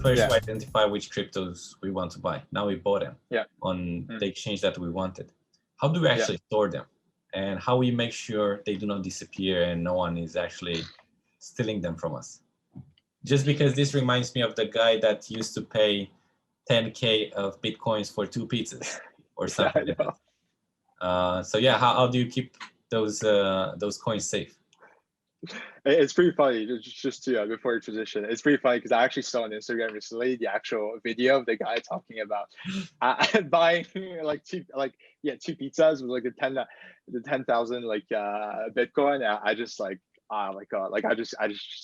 first we identify which cryptos we want to buy. Now we bought them on the exchange that we wanted. How do we actually store them? And how we make sure they do not disappear and no one is actually stealing them from us? Just because this reminds me of the guy that used to pay 10K of Bitcoins for 2 pizzas or something like that. So yeah, how do you keep those coins safe? It's pretty funny, just to before you transition, it's pretty funny because I actually saw on Instagram recently the actual video of the guy talking about buying like two pizzas with like the 10,000 like Bitcoin. I just like, oh my god, like I just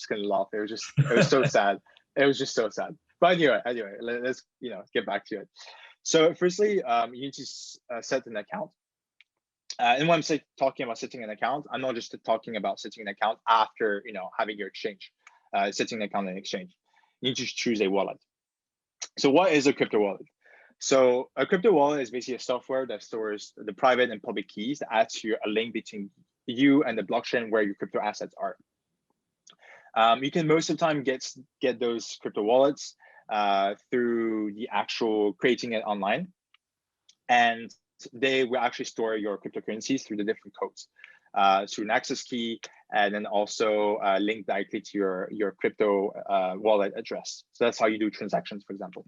couldn't laugh. It was so sad. It was just so sad. But anyway, let's get back to it. So firstly, you need to set an account. And when I'm talking about setting an account, I'm not just talking about setting an account after having your exchange, setting an account in exchange. You need to choose a wallet. So what is a crypto wallet? So a crypto wallet is basically a software that stores the private and public keys that adds to a link between you and the blockchain where your crypto assets are. You can most of the time get those crypto wallets through the actual creating it online, and they will actually store your cryptocurrencies through the different codes, through an access key, and then also link directly to your crypto wallet address. So that's how you do transactions, for example.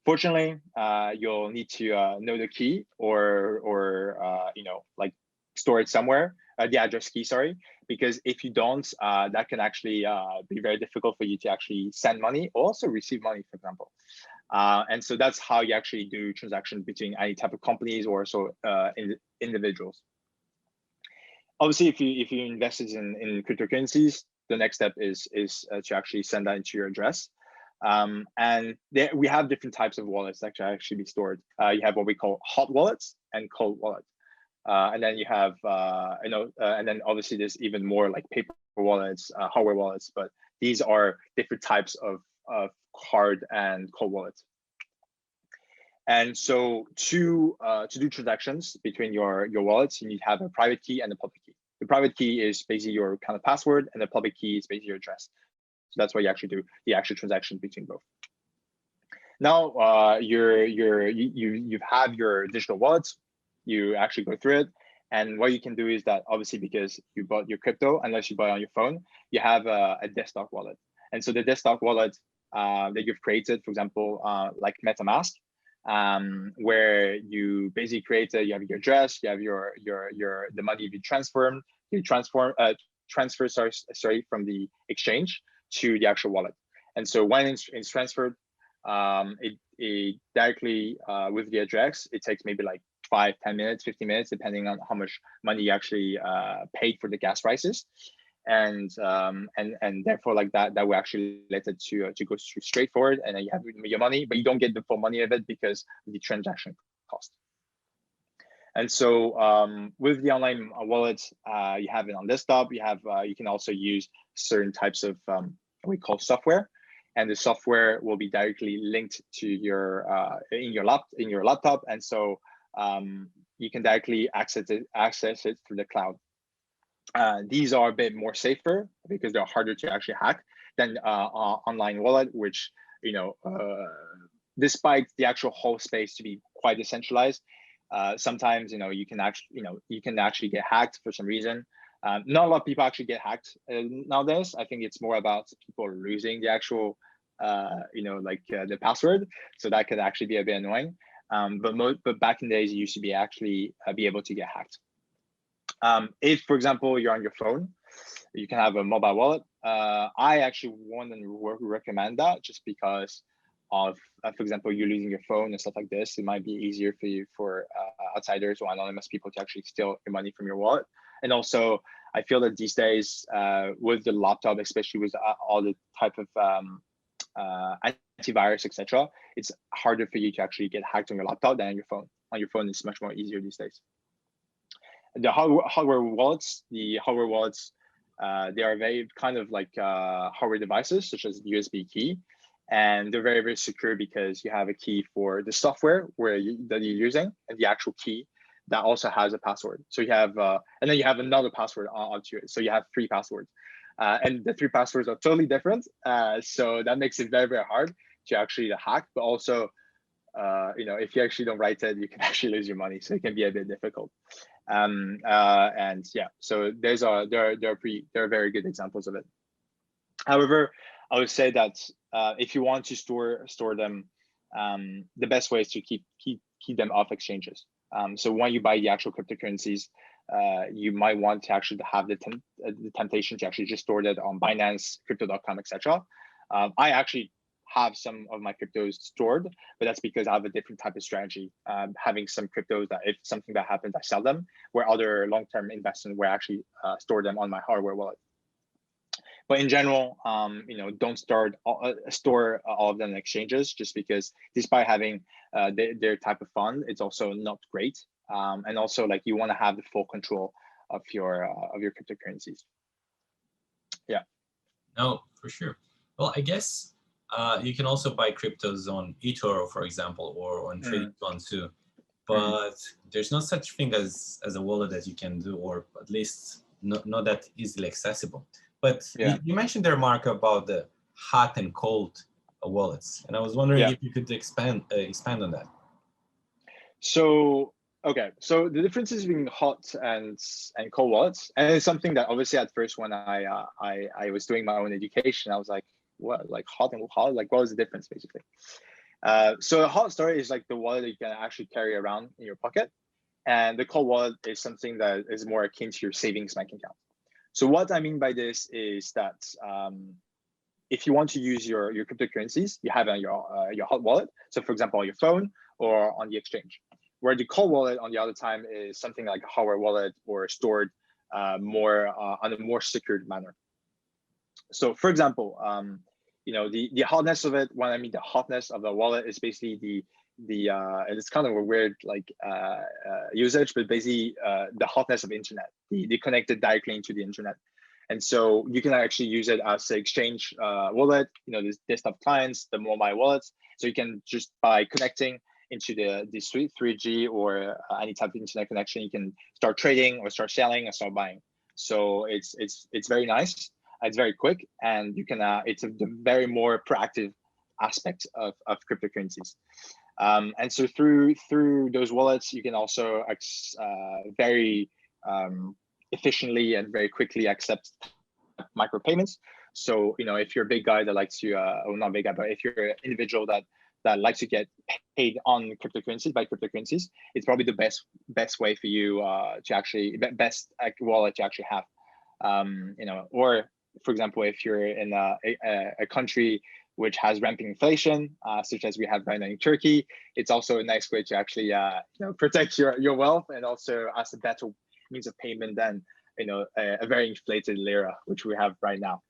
Fortunately, you'll need to know the key or like store it somewhere, the address key, sorry, because if you don't, that can actually be very difficult for you to actually send money or also receive money, for example. And so that's how you actually do transactions between any type of companies or so individuals. Obviously, if you invested in cryptocurrencies, the next step is to actually send that into your address. And we have different types of wallets that can actually be stored. You have what we call hot wallets and cold wallets. And then you have, and then obviously there's even more like paper wallets, hardware wallets, but these are different types of hard and cold wallets. And so to do transactions between your wallets, you need to have a private key and a public key. The private key is basically your kind of password, and the public key is basically your address. So that's why you actually do the actual transaction between both. Now you have your digital wallets. You actually go through it, and what you can do is that obviously because you bought your crypto, unless you buy it on your phone, you have a desktop wallet. And so the desktop wallet that you've created, for example, like MetaMask, where you basically create you have your address, you have the money you transfer from the exchange to the actual wallet. And so when it's transferred, it directly with the address, it takes maybe like 5, 10 minutes, 15 minutes, depending on how much money you actually paid for the gas prices. And therefore like that will actually let it to go straightforward, and then you have your money, but you don't get the full money of it because of the transaction cost. And so with the online wallets, you have it on desktop. You can also use certain types of what we call software, and the software will be directly linked to your in your laptop, and so you can directly access it through the cloud. These are a bit more safer because they're harder to actually hack than online wallet, which despite the actual whole space to be quite decentralized, sometimes you can actually get hacked for some reason. Not a lot of people actually get hacked nowadays. I think it's more about people losing the actual the password, so that could actually be a bit annoying. But back in the days, you used to be able to get hacked. If, for example, you're on your phone, you can have a mobile wallet. I actually wouldn't recommend that just because of, for example, you're losing your phone and stuff like this. It might be easier for outsiders or anonymous people to actually steal your money from your wallet. And also, I feel that these days, with the laptop, especially with all the type of antivirus, etc., it's harder for you to actually get hacked on your laptop than on your phone. On your phone, it's much more easier these days. The hardware wallets, they are very kind of like hardware devices, such as USB key, and they're very, very secure because you have a key for the software that you're using, and the actual key that also has a password. So you have, and then you have another password onto it. So you have 3 passwords. and the 3 passwords are totally different. So that makes it very, very hard to actually hack, but also, if you actually don't write it, you can actually lose your money. So it can be a bit difficult. And yeah, so there are very good examples of it. However, I would say that if you want to store them, the best way is to keep them off exchanges. So when you buy the actual cryptocurrencies, you might want to actually have the temptation to actually just store that on Binance, Crypto.com, etc. I actually have some of my cryptos stored, but that's because I have a different type of strategy. Having some cryptos that if something that happens, I sell them, where other long-term investment where I actually store them on my hardware wallet. But in general, don't store all of them in exchanges, just because despite having their type of fund, it's also not great. And also, like, you want to have the full control of your cryptocurrencies. Yeah. No, for sure. Well, I guess you can also buy cryptos on eToro, for example, or on trading funds too. But there's no such thing as a wallet that you can do, or at least not that easily accessible. But yeah. you mentioned there, Mark, about the hot and cold wallets, and I was wondering if you could expand on that. So okay, so the differences between hot and cold wallets, and it's something that obviously at first when I was doing my own education, I was like, what, like hot and cold, like what was the difference basically? So a hot storage is like the wallet that you can actually carry around in your pocket, and the cold wallet is something that is more akin to your savings bank account. So what I mean by this is that if you want to use your cryptocurrencies, you have on your hot wallet. So for example, on your phone or on the exchange. Where the cold wallet, on the other time, is something like a hardware wallet or stored more on a more secured manner. So for example, the hotness of it. When I mean the hotness of the wallet is basically and it's kind of a weird usage, but basically the hotness of internet, the connected directly into the internet. And so you can actually use it as an exchange wallet, this desktop clients, the mobile wallets. So you can just by connecting into the suite 3G or any type of internet connection, you can start trading or start selling or start buying. So it's very nice. It's very quick, and you can it's a very more proactive aspect of cryptocurrencies. And so through those wallets, you can also very efficiently and very quickly accept micropayments. So if you're a big guy that likes to, or not big guy, but if you're an individual that likes to get paid on cryptocurrencies by cryptocurrencies, it's probably the best way for you to actually best wallet to actually have. Or for example, if you're in a country which has rampant inflation, such as we have right now in Turkey, it's also a nice way to actually protect your wealth, and also as a better means of payment than a very inflated lira, which we have right now.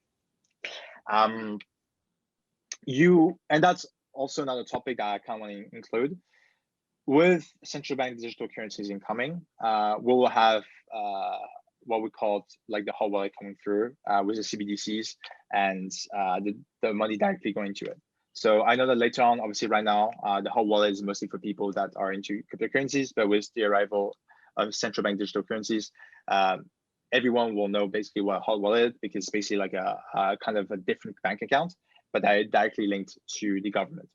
And that's also another topic that I kind of want to include. With central bank digital currencies incoming, we will have what we call like the hot wallet coming through with the CBDCs and the money directly going to it. So I know that later on, obviously right now, the hot wallet is mostly for people that are into cryptocurrencies, but with the arrival of central bank digital currencies, everyone will know basically what a hot wallet is, because it's basically like a kind of a different bank account, but directly linked to the government.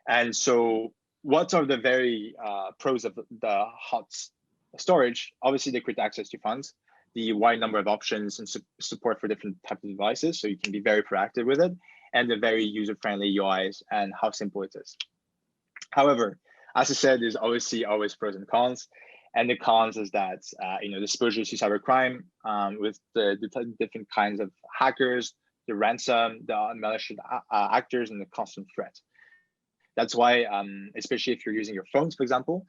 And so what are the very pros of the hot storage? Obviously, the quick access to funds, the wide number of options and support for different types of devices, so you can be very proactive with it, and the very user-friendly UIs and how simple it is. However, as I said, there's obviously always pros and cons. And the cons is that the exposure to cybercrime with the different kinds of hackers, the ransom, the malicious actors, and the constant threat. That's why, especially if you're using your phones, for example,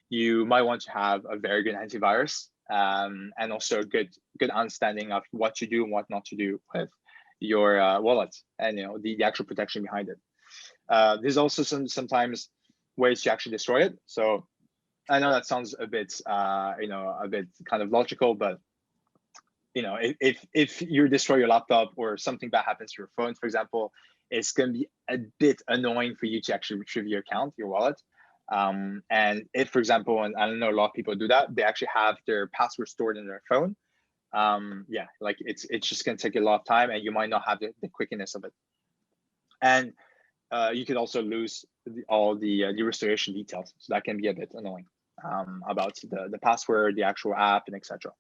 you might want to have a very good antivirus and also a good understanding of what to do and what not to do with your wallet, and the actual protection behind it. There's also sometimes ways to actually destroy it. So I know that sounds a bit a bit kind of logical, but if you destroy your laptop or something bad happens to your phone, for example, it's going to be a bit annoying for you to actually retrieve your account, your wallet. And if, for example, and I don't know, a lot of people do that, they actually have their password stored in their phone. yeah, like it's just gonna take a lot of time, and you might not have the quickness of it. And you could also lose all the restoration details, so that can be a bit annoying about the password, the actual app, and etc.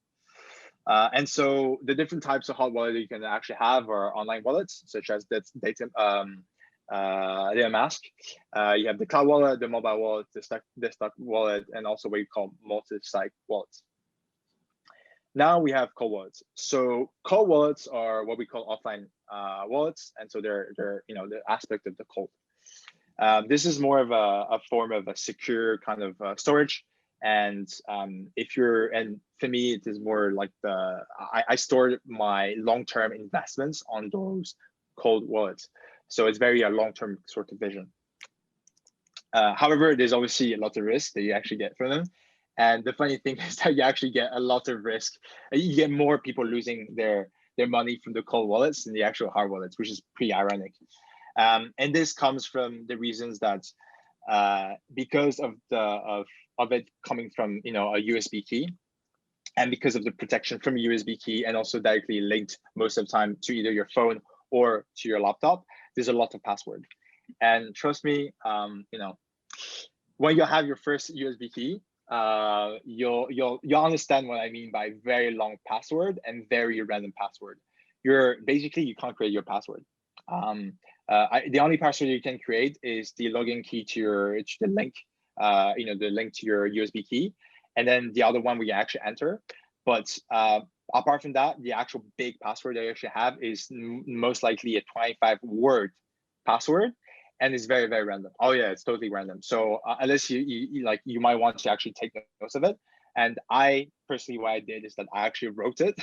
And so the different types of hot wallet you can actually have are online wallets, such as MetaMask. You have the cloud wallet, the mobile wallet, the desktop wallet, and also what you call multi-site wallets. Now we have cold wallets. So cold wallets are what we call offline wallets, and so they're the aspect of the cold. This is more of a form of a secure kind of storage. And for me, it is more like I store my long-term investments on those cold wallets. So it's very a long-term sort of vision. However, there's obviously a lot of risk that you actually get from them. And the funny thing is that you actually get a lot of risk. You get more people losing their money from the cold wallets than the actual hard wallets, which is pretty ironic. And this comes from the reasons that because of it coming from a USB key, and because of the protection from a USB key, and also directly linked most of the time to either your phone or to your laptop, there's a lot of password. And trust me, when you have your first USB key, you'll understand what I mean by very long password and very random password. You can't create your password. The only password you can create is the login key to the link, the link to your USB key, and then the other one we actually enter. But apart from that, the actual big password that you actually have is most likely a 25-word password, and it's very, very random. Oh yeah, it's totally random. So unless you might want to actually take notes of it. And I personally, what I did is that I actually wrote it.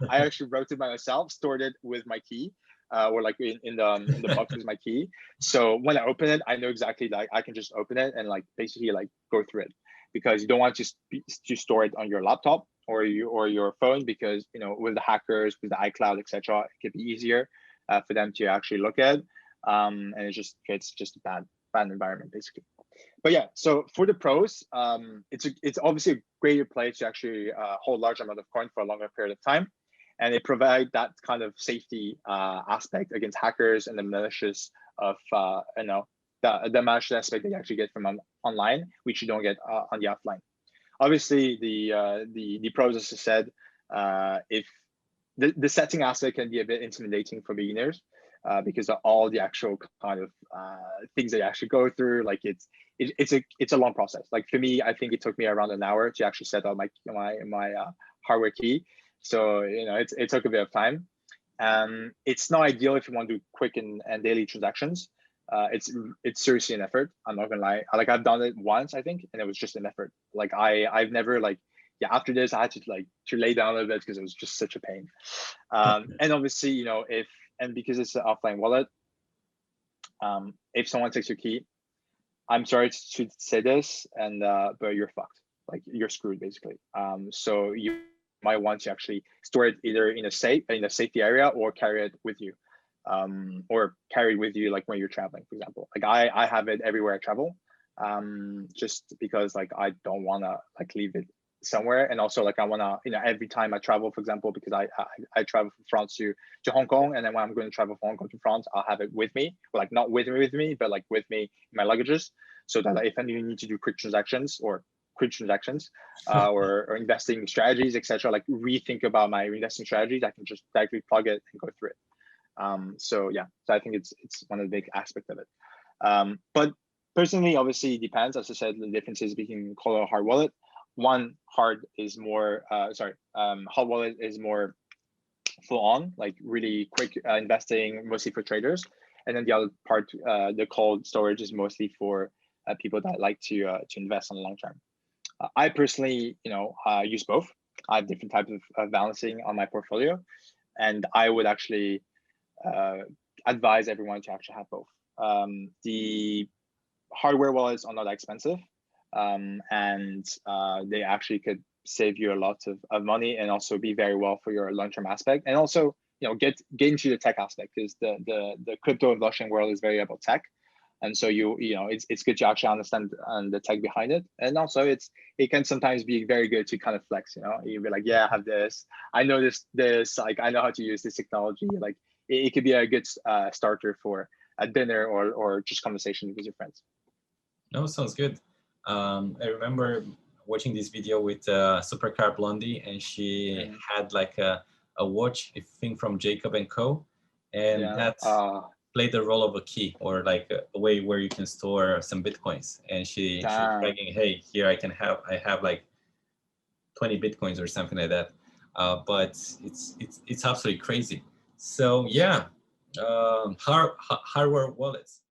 I actually wrote it by myself, stored it with my key, or like in the box with my key. So when I open it, I know exactly like I can just open it and like basically like go through it, because you don't want to store it on your laptop or your phone, because with the hackers, with the iCloud, etc., it could be easier for them to actually look at. And it's just a bad environment basically. But yeah, so for the pros, it's obviously a greater place to actually hold large amount of coin for a longer period of time, and it provides that kind of safety aspect against hackers and the malicious of the malicious aspect that you actually get from online, which you don't get on the offline. Obviously, the pros, as I said, if the setting aspect can be a bit intimidating for beginners. Because of all the actual kind of things that you actually go through, like it's a long process. Like for me, I think it took me around an hour to actually set up my hardware key. So it took a bit of time. It's not ideal if you want to do quick and daily transactions. It's seriously an effort. I'm not gonna lie. Like I've done it once, I think, and it was just an effort. Like I've never after this I had to lay down a little bit because it was just such a pain. And obviously, because it's an offline wallet, if someone takes your key, I'm sorry to say this, but you're fucked. Like you're screwed basically. So you might want to actually store it either in a safety area, or carry it with you, like when you're traveling, for example. Like I have it everywhere I travel, just because like I don't want to like leave it somewhere. And also like I want to every time I travel, for example, because I travel from France to Hong Kong, and then when I'm going to travel from Hong Kong to France, I'll have it with me, like not with me, but like with me in my luggages, so that if I need to do quick transactions or investing strategies, etc., like rethink about my investing strategies, I can just directly plug it and go through it. So I think it's one of the big aspects of it. But personally, obviously it depends. As I said, the differences between cold or hard wallet. One hard is more hot wallet is more full on, like really quick investing, mostly for traders. And then the other part, the cold storage, is mostly for people that like to invest on the long term. I personally, use both. I have different types of balancing on my portfolio, and I would actually advise everyone to actually have both. The hardware wallets are not that expensive. And they actually could save you a lot of money, and also be very well for your long-term aspect, and also get into the tech aspect, because the crypto and blockchain world is very about tech. And so it's good to actually understand the tech behind it. And also it can sometimes be very good to kind of flex, you'd be like, yeah, I have this, I know this, like, I know how to use this technology. Like it could be a good starter for a dinner or just conversation with your friends. No, sounds good. I remember watching this video with Supercar Blondie, and she had like a watch, a thing from Jacob and Co. And that played the role of a key, or like a way where you can store some Bitcoins. And she's bragging, hey, here I have like 20 Bitcoins or something like that. But it's absolutely crazy. So yeah, hardware wallets.